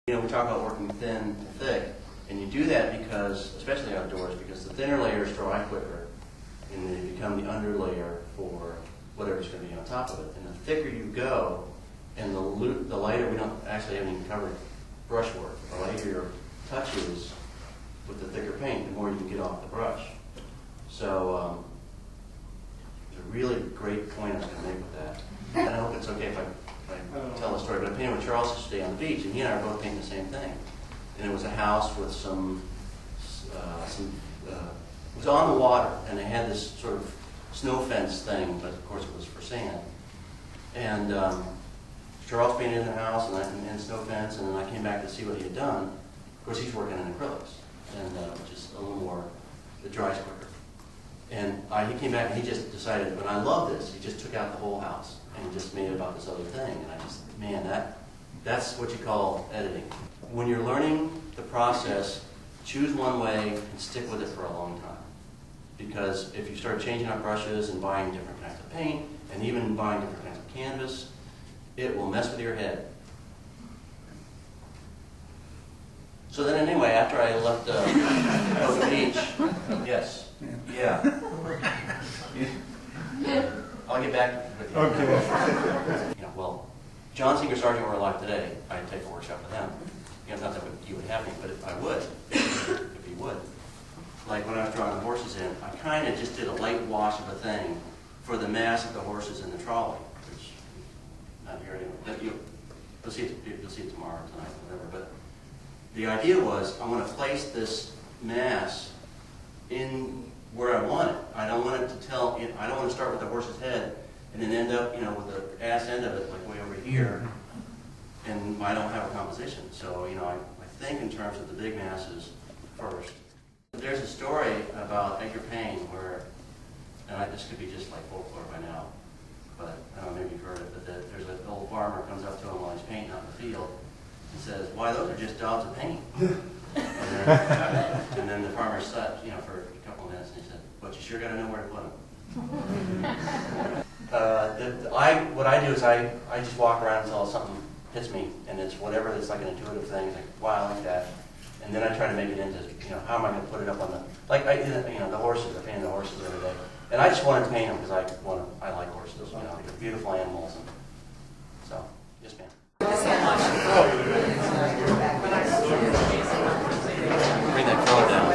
You know, we talk about working thin to thick, and you do that because, especially outdoors, because the thinner layers dry quicker, and they become the underlayer for whatever's going to be on top of it. And the thicker you go, and the lighter, we don't actually haven't even covered brushwork. The lighter your touch is with the thicker paint, the more you can get off the brush. So there's a really great point I was going to make with that. And I hope it's okay if I tell the story, but I painted with Charles yesterday on the beach, and he and I were both painting the same thing. And it was a house with it was on the water, and they had this sort of snow fence thing, but of course it was for sand. And Charles painted in the house and snow fence, and then I came back to see what he had done. Of course, he's working in acrylics, and which is a little more, it dries quicker. And he came back and he just decided, but I love this. He just took out the whole house and just made it about this other thing. And I just, man, that's what you call editing. When you're learning the process, choose one way and stick with it for a long time. Because if you start changing out brushes and buying different kinds of paint, and even buying different kinds of canvas, it will mess with your head. So then anyway, after I left the beach, yes, yeah. I'll get back with you. Okay. You know, well, John Singer Sargent were alive today, I'd take a workshop with him. You know, not that you would have me, but if I would, if he would. Like when I was drawing the horses in, I kind of just did a light wash of a thing for the mass of the horses in the trolley, which not here anyway. But you'll see it tomorrow, tonight, whatever. But the idea was I want to place this mass in where I want it. I don't want it to tell. I don't want to start with the horse's head and then end up, you know, with the ass end of it like way over here, and I don't have a composition. So, you know, I think in terms of the big masses first. There's a story about Edgar Payne where, and this could be just like folklore by now, but I don't know, maybe you've heard it, but there's an old farmer comes up to him while he's painting out in the field and says, "Why, those are just daubs of paint." And then the farmer sat, you know, for a couple of minutes and he said, "But you sure got to know where to put them." What I do is I just walk around until something hits me, and it's whatever that's like an intuitive thing, like, wow, I like that. And then I try to make it into, you know, how am I going to put it up on the, like, you know, the horses, I painted the horses the other day. And I just wanted to paint them because I like horses, you know, they're beautiful animals. And so, yes, ma'am. Bring that color down.